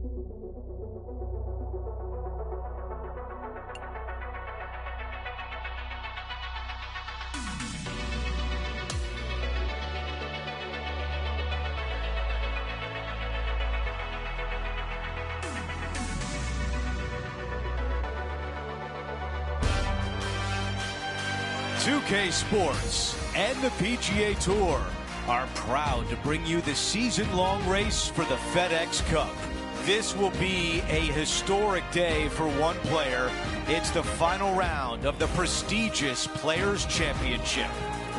2K Sports and the PGA Tour are proud to bring you the season-long race for the FedEx Cup. This will be a historic day for one player. It's the final round of the prestigious Players' Championship.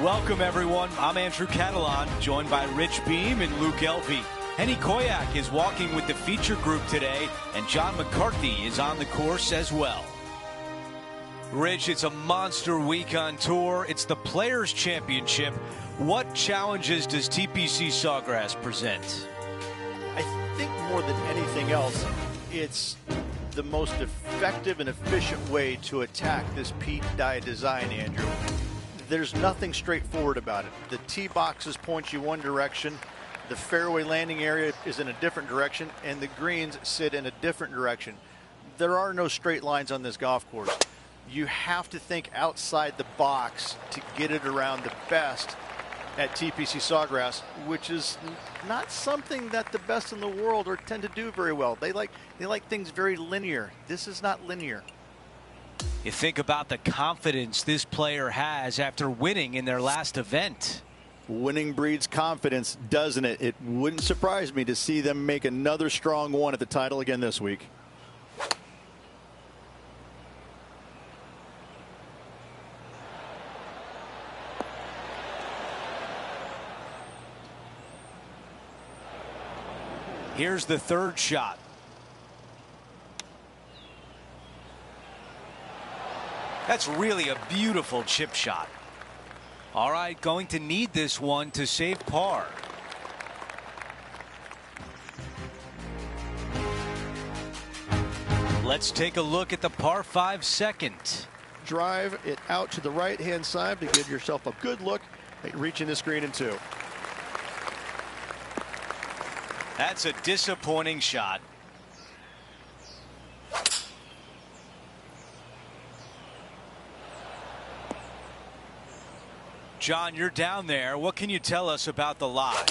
Welcome, everyone. I'm Andrew Catalan, joined by Rich Beam and Luke Elvey. Henny Koyak is walking with the feature group today, and John McCarthy is on the course as well. Rich, it's a monster week on tour. It's the Players' Championship. What challenges does TPC Sawgrass present? I think more than anything else, it's the most effective and efficient way to attack this Pete Dye design, Andrew. There's nothing straightforward about it. The tee boxes point you one direction, the fairway landing area is in a different direction, and the greens sit in a different direction. There are no straight lines on this golf course. You have to think outside the box to get it around the best at TPC Sawgrass, which is not something that the best in the world tend to do very well. They like things very linear. This is not linear. You think about the confidence this player has after winning in their last event. Winning breeds confidence, doesn't it? It wouldn't surprise me to see them make another strong one at the title again this week. Here's the third shot. That's really a beautiful chip shot. All right, going to need this one to save par. Let's take a look at the par 5 second. Drive it out to the right-hand side to give yourself a good look at reaching this green in two. That's a disappointing shot. John, you're down there. What can you tell us about the lie?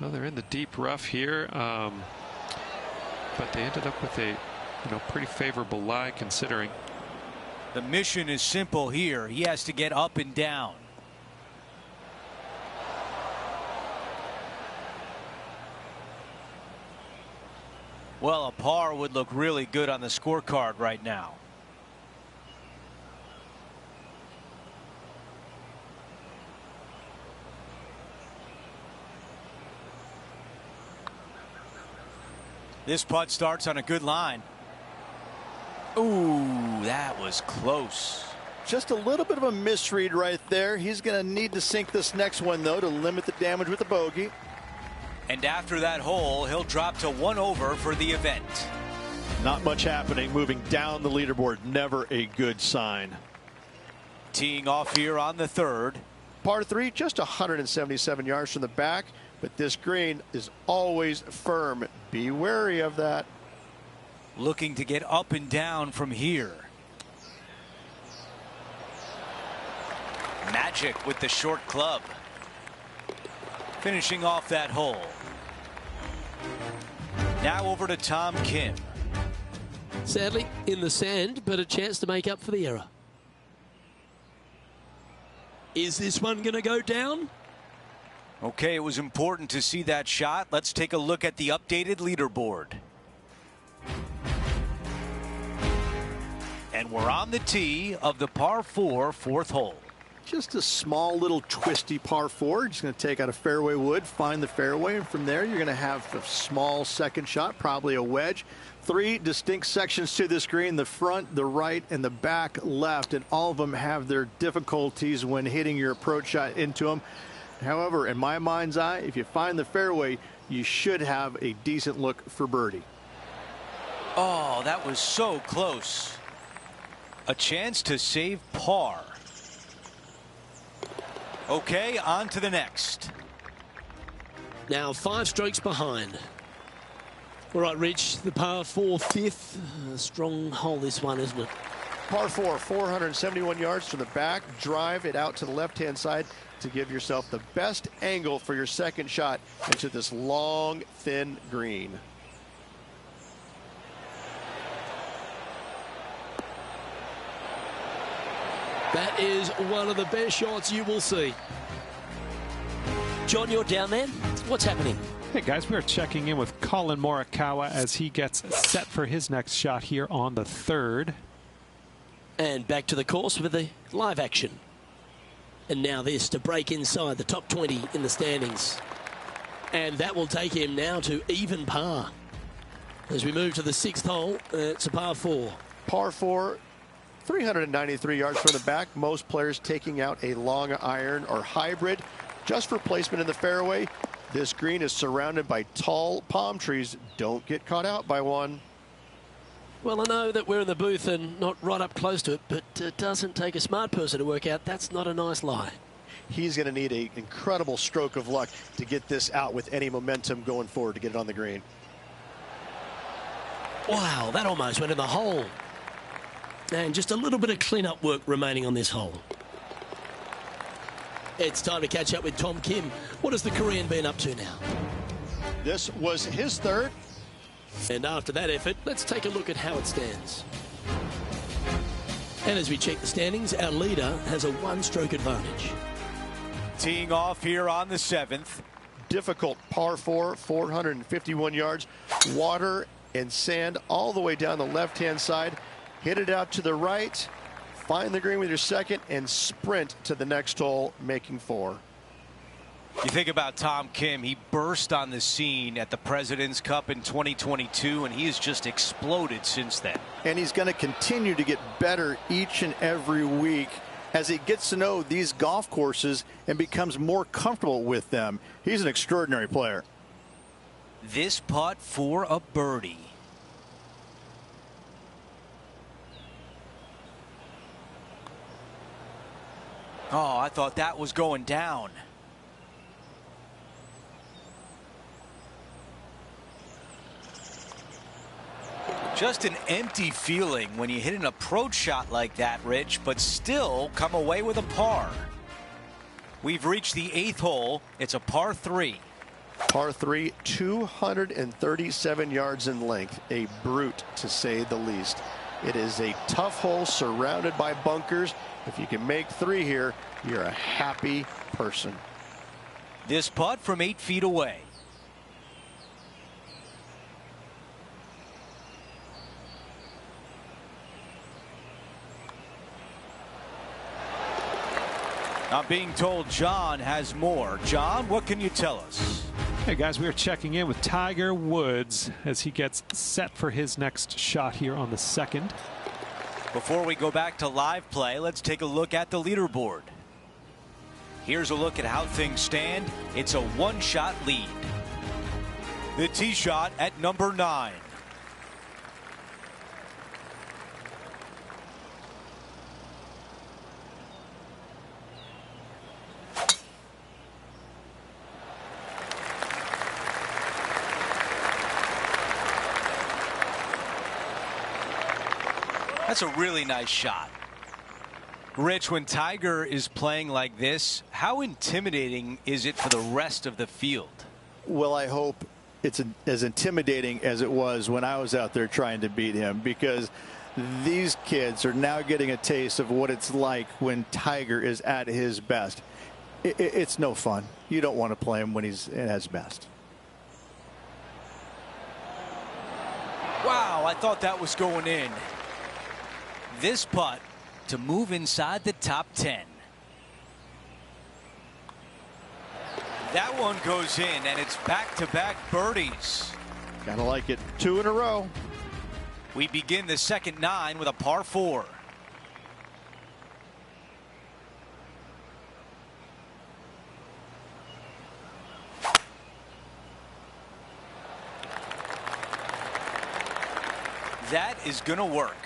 Well, they're in the deep rough here, but they ended up with a pretty favorable lie considering. The mission is simple here. He has to get up and down. Well, a par would look really good on the scorecard right now. This putt starts on a good line. Ooh, that was close. Just a little bit of a misread right there. He's going to need to sink this next one, though, to limit the damage with the bogey. And after that hole, he'll drop to 1 over for the event. Not much happening moving down the leaderboard. Never a good sign. Teeing off here on the third. Par 3, just 177 yards from the back, but this green is always firm. Be wary of that. Looking to get up and down from here. Magic with the short club. Finishing off that hole. Now over to Tom Kim. Sadly in the sand, but a chance to make up for the error. Is this one going to go down? Okay, it was important to see that shot. Let's take a look at the updated leaderboard. And we're on the tee of the par 4 fourth hole. Just a small little twisty par 4. Just going to take out a fairway wood, find the fairway, and from there you're going to have a small second shot, probably a wedge. 3 distinct sections to this green: the front, the right, and the back left, and all of them have their difficulties when hitting your approach shot into them. However, in my mind's eye, if you find the fairway, you should have a decent look for birdie. Oh, that was so close. A chance to save par. Okay, on to the next. Now 5 strokes behind. All right, Rich, the par 4 fifth. A strong hole, this one, isn't it? Par 4, 471 yards to the back. Drive it out to the left-hand side to give yourself the best angle for your second shot into this long, thin green. That is one of the best shots you will see. John, you're down there. What's happening? Hey guys, we are checking in with Colin Morikawa as he gets set for his next shot here on the 3rd. And back to the course with the live action. And now this to break inside the top 20 in the standings. And that will take him now to even par. As we move to the 6th hole, it's a par 4. Par 4, 393 yards from the back. Most players taking out a long iron or hybrid just for placement in the fairway. This green is surrounded by tall palm trees. Don't get caught out by one. Well, I know that we're in the booth and not right up close to it, but it doesn't take a smart person to work out that's not a nice lie. He's going to need an incredible stroke of luck to get this out with any momentum going forward to get it on the green. Wow, that almost went in the hole. And just a little bit of clean-up work remaining on this hole. It's time to catch up with Tom Kim. What has the Korean been up to now? This was his 3rd. And after that effort, let's take a look at how it stands. And as we check the standings, our leader has a 1-stroke advantage. Teeing off here on the 7th. Difficult par 4, 451 yards. Water and sand all the way down the left-hand side. Hit it out to the right. Find the green with your second and sprint to the next hole, making 4. You think about Tom Kim, he burst on the scene at the President's Cup in 2022, and he has just exploded since then. And he's going to continue to get better each and every week as he gets to know these golf courses and becomes more comfortable with them. He's an extraordinary player. This putt for a birdie. Oh, I thought that was going down. Just an empty feeling when you hit an approach shot like that, Rich, but still come away with a par. We've reached the 8th hole. It's a par 3. Par 3, 237 yards in length. A brute, to say the least. It is a tough hole surrounded by bunkers. If you can make 3 here, you're a happy person. This putt from 8 feet away. I'm being told John has more. John, what can you tell us? Hey guys, we are checking in with Tiger Woods as he gets set for his next shot here on the 2nd. Before we go back to live play, let's take a look at the leaderboard. Here's a look at how things stand. It's a 1-shot lead. The tee shot at number 9. That's a really nice shot. Rich, when Tiger is playing like this, how intimidating is it for the rest of the field? Well, I hope it's as intimidating as it was when I was out there trying to beat him, because these kids are now getting a taste of what it's like when Tiger is at his best. It's no fun. You don't want to play him when he's at his best. Wow, I thought that was going in. This putt to move inside the top 10. That one goes in, and it's back-to-back birdies. Kind of like it. 2 in a row. We begin the second 9 with a par 4. That is going to work.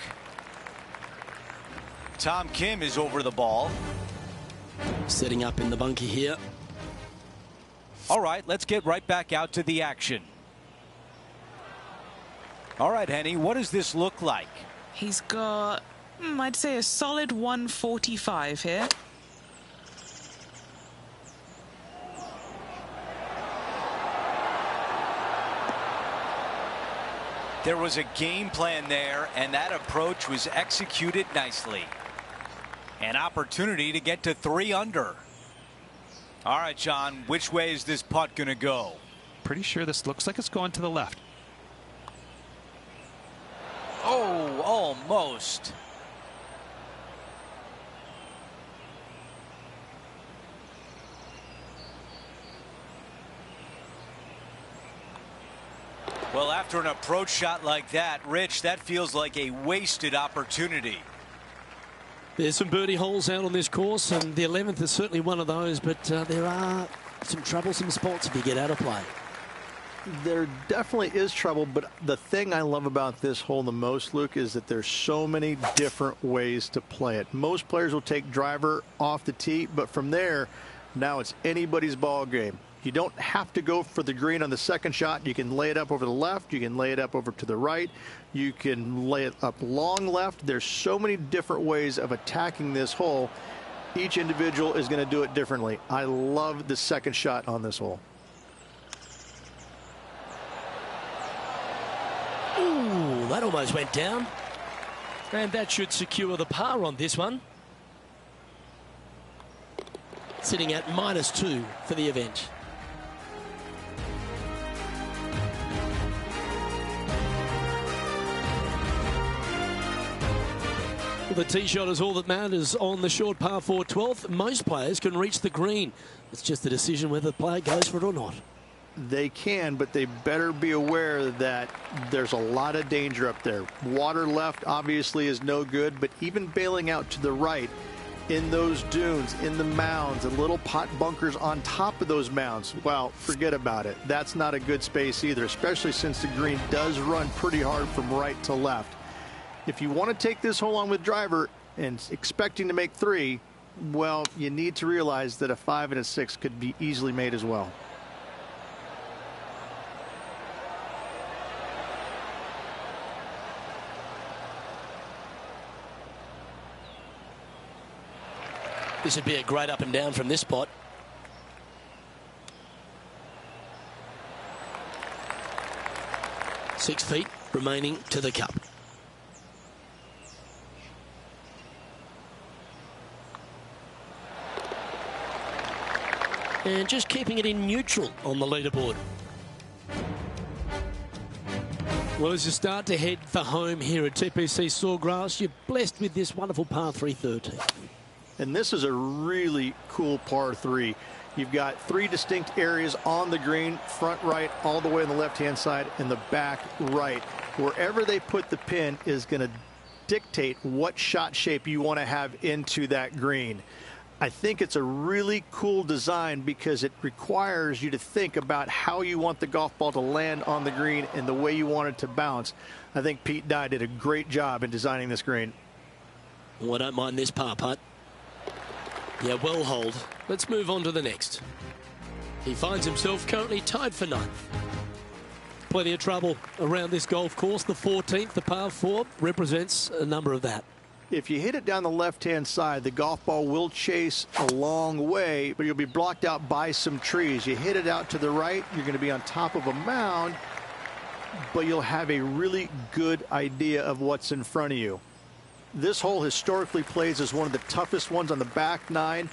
Tom Kim is over the ball. Setting up in the bunker here. All right, let's get right back out to the action. All right, Henny, what does this look like? He's got, I'd say, a solid 145 here. There was a game plan there, and that approach was executed nicely. An opportunity to get to 3 under. All right, John, which way is this putt going to go? Pretty sure this looks like it's going to the left. Oh, almost. Well, after an approach shot like that, Rich, that feels like a wasted opportunity. There's some birdie holes out on this course, and the 11th is certainly one of those, but there are some troublesome spots if you get out of play. There definitely is trouble, but the thing I love about this hole the most, Luke, is that there's so many different ways to play it. Most players will take driver off the tee, but from there, now it's anybody's ball game. You don't have to go for the green on the second shot. You can lay it up over the left. You can lay it up over to the right. You can lay it up long left. There's so many different ways of attacking this hole. Each individual is going to do it differently. I love the second shot on this hole. Ooh, that almost went down. And that should secure the par on this one. Sitting at -2 for the event. The tee shot is all that matters on the short par 4 12th. Most players can reach the green. It's just a decision whether the player goes for it or not. They can, but they better be aware that there's a lot of danger up there. Water left obviously is no good, but even bailing out to the right in those dunes, in the mounds, and little pot bunkers on top of those mounds, well, forget about it. That's not a good space either, especially since the green does run pretty hard from right to left. If you want to take this hole on with driver and expecting to make 3, well, you need to realize that a 5 and a 6 could be easily made as well. This would be a great up and down from this spot. Six feet remaining to the cup. And just keeping it in neutral on the leaderboard. Well, as you start to head for home here at TPC Sawgrass, you're blessed with this wonderful par 3 13. And this is a really cool par 3. You've got 3 distinct areas on the green, front right, all the way on the left-hand side, and the back right. Wherever they put the pin is going to dictate what shot shape you want to have into that green. I think it's a really cool design because it requires you to think about how you want the golf ball to land on the green and the way you want it to bounce. I think Pete Dye did a great job in designing this green. Well, I don't mind this par putt. Yeah, well hold. Let's move on to the next. He finds himself currently tied for 9th. Plenty of trouble around this golf course. The 14th, the par 4, represents a number of that. If you hit it down the left-hand side, the golf ball will chase a long way, but you'll be blocked out by some trees. You hit it out to the right, you're going to be on top of a mound, but you'll have a really good idea of what's in front of you. This hole historically plays as one of the toughest ones on the back 9,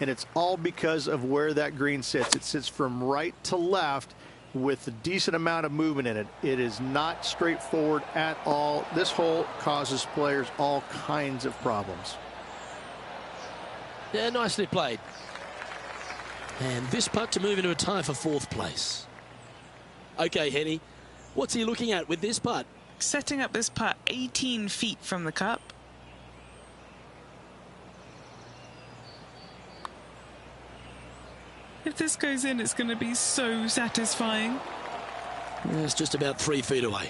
and it's all because of where that green sits. It sits from right to left with a decent amount of movement in it. It is not straightforward at all. This hole causes players all kinds of problems. Yeah, nicely played. And this putt to move into a tie for 4th place. Okay, Henny, what's he looking at with this putt? Setting up this putt 18 feet from the cup. If this goes in, it's going to be so satisfying. Yeah, it's just about 3 feet away.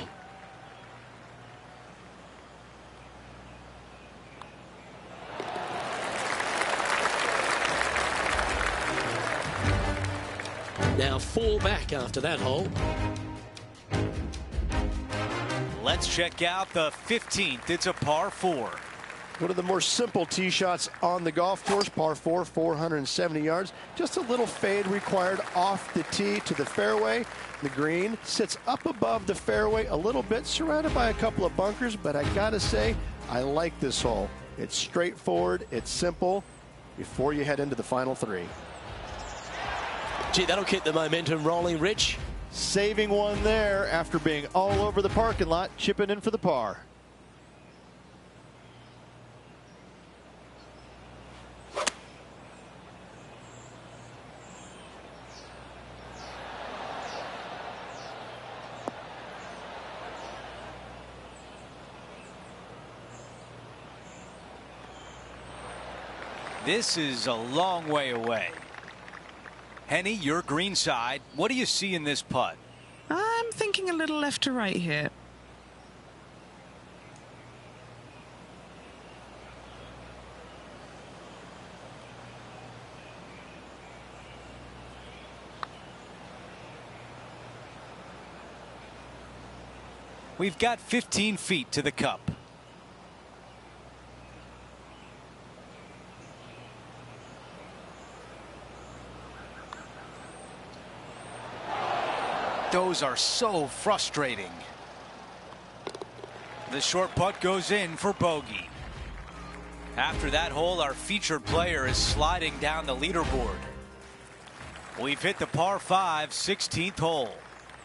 Now 4 back after that hole. Let's check out the 15th. It's a par 4. One of the more simple tee shots on the golf course. Par 4, 470 yards. Just a little fade required off the tee to the fairway. The green sits up above the fairway a little bit, surrounded by a couple of bunkers, but I gotta say, I like this hole. It's straightforward, it's simple, before you head into the final 3. Gee, that'll keep the momentum rolling, Rich. Saving one there after being all over the parking lot, chipping in for the par. This is a long way away. Henny, your green side. What do you see in this putt? I'm thinking a little left to right here. We've got 15 feet to the cup. Those are so frustrating. The short putt goes in for bogey. After that hole, our featured player is sliding down the leaderboard. We've hit the par 5, 16th hole.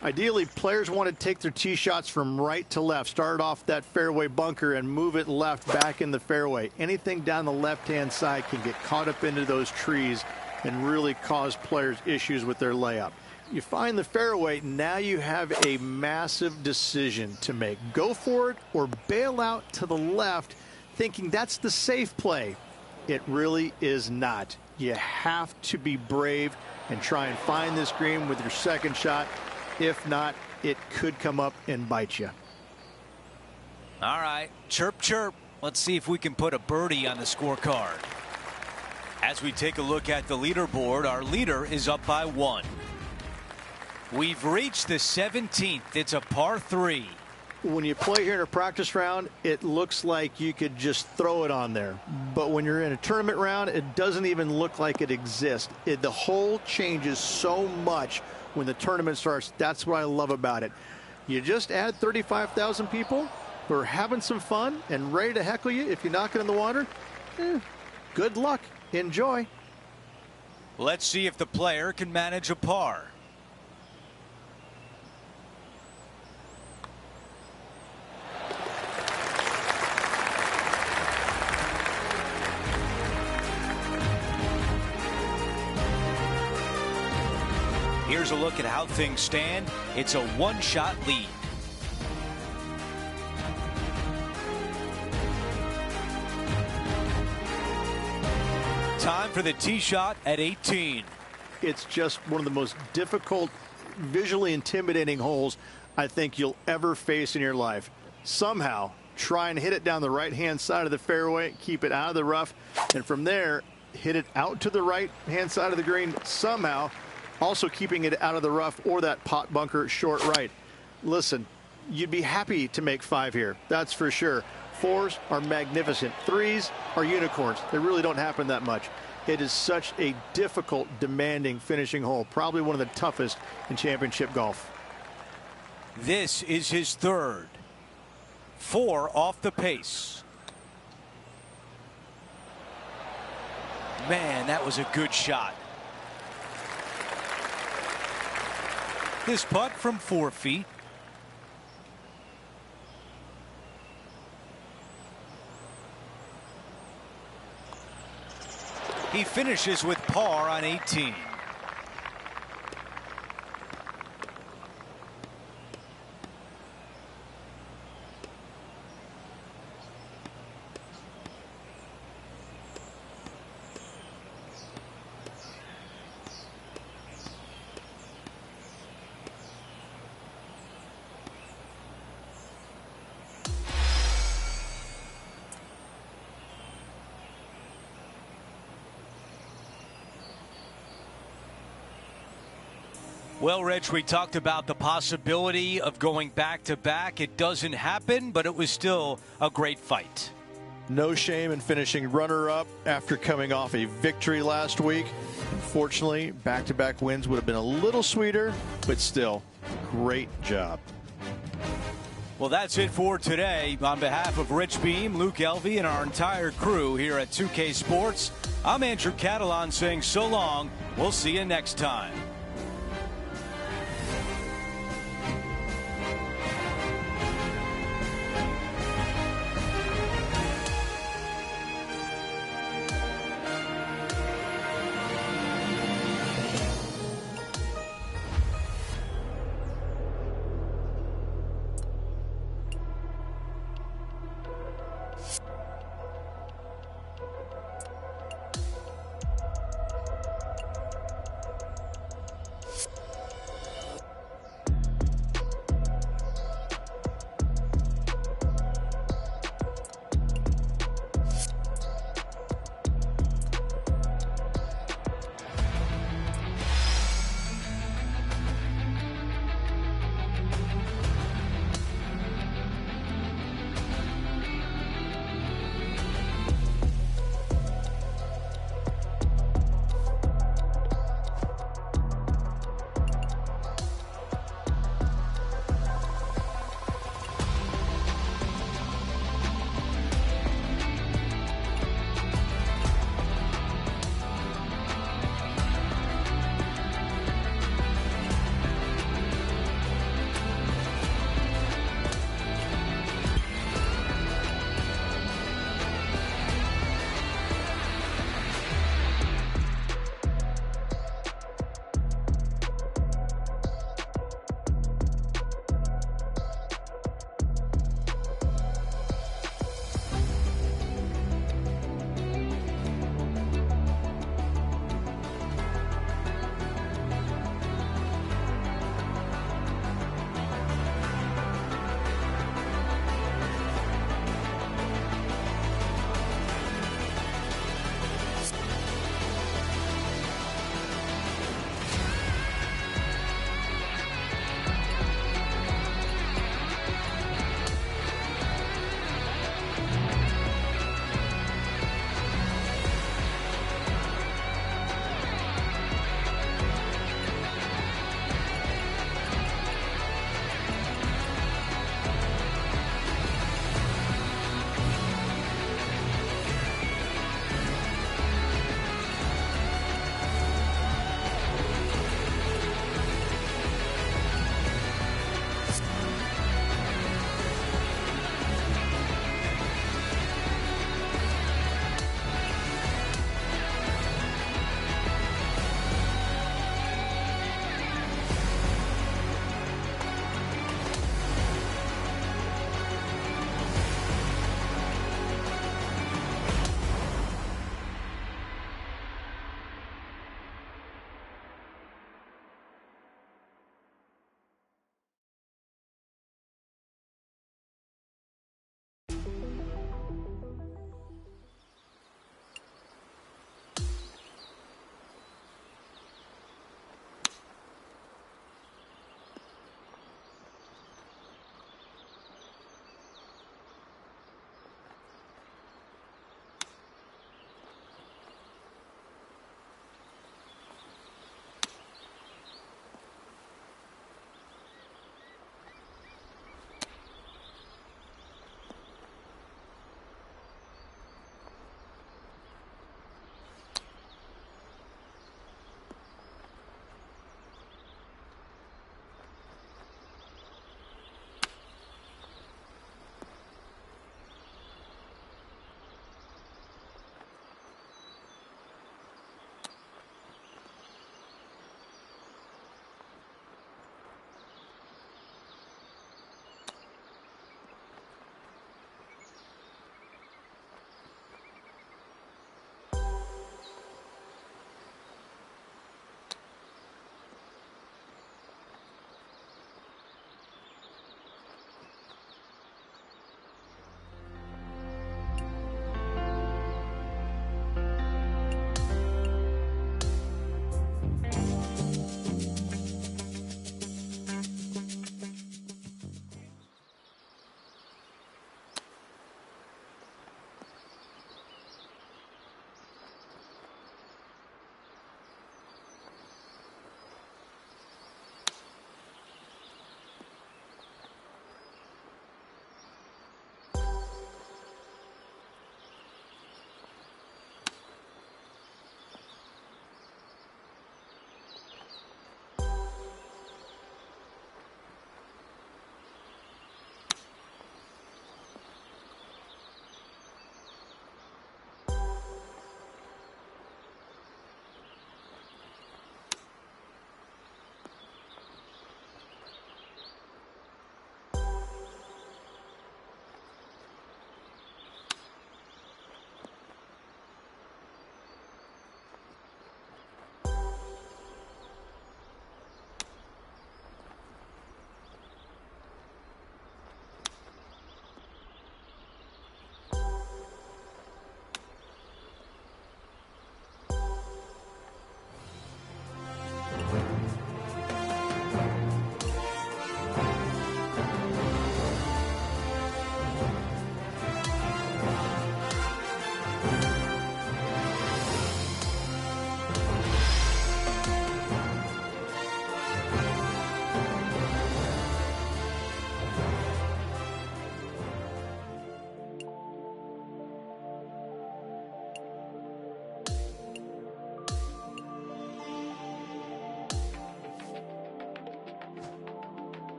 Ideally, players want to take their tee shots from right to left. Start off that fairway bunker and move it left back in the fairway. Anything down the left-hand side can get caught up into those trees and really cause players issues with their layup. You find the fairway, now you have a massive decision to make. Go for it or bail out to the left, thinking that's the safe play. It really is not. You have to be brave and try and find this green with your second shot. If not, it could come up and bite you. All right, chirp, chirp. Let's see if we can put a birdie on the scorecard. As we take a look at the leaderboard, our leader is up by 1. We've reached the 17th. It's a par 3. When you play here in a practice round, it looks like you could just throw it on there. But when you're in a tournament round, it doesn't even look like it exists. The hole changes so much when the tournament starts. That's what I love about it. You just add 35,000 people who are having some fun and ready to heckle you if you knock it in the water. Good luck. Enjoy. Let's see if the player can manage a par. Here's a look at how things stand. It's a one-shot lead. Time for the tee shot at 18. It's just one of the most difficult, visually intimidating holes I think you'll ever face in your life. Somehow, try and hit it down the right-hand side of the fairway, keep it out of the rough, and from there, hit it out to the right-hand side of the green somehow, also keeping it out of the rough or that pot bunker short right. Listen, you'd be happy to make 5 here, that's for sure. 4s are magnificent. 3s are unicorns. They really don't happen that much. It is such a difficult, demanding finishing hole. Probably one of the toughest in championship golf. This is his 3rd. 4 off the pace. Man, that was a good shot. This putt from 4 feet. He finishes with par on 18. Well, Rich, we talked about the possibility of going back-to-back. It doesn't happen, but it was still a great fight. No shame in finishing runner-up after coming off a victory last week. Unfortunately, back-to-back wins would have been a little sweeter, but still, great job. Well, that's it for today. On behalf of Rich Beam, Luke Elvey, and our entire crew here at 2K Sports, I'm Andrew Catalan saying so long. We'll see you next time.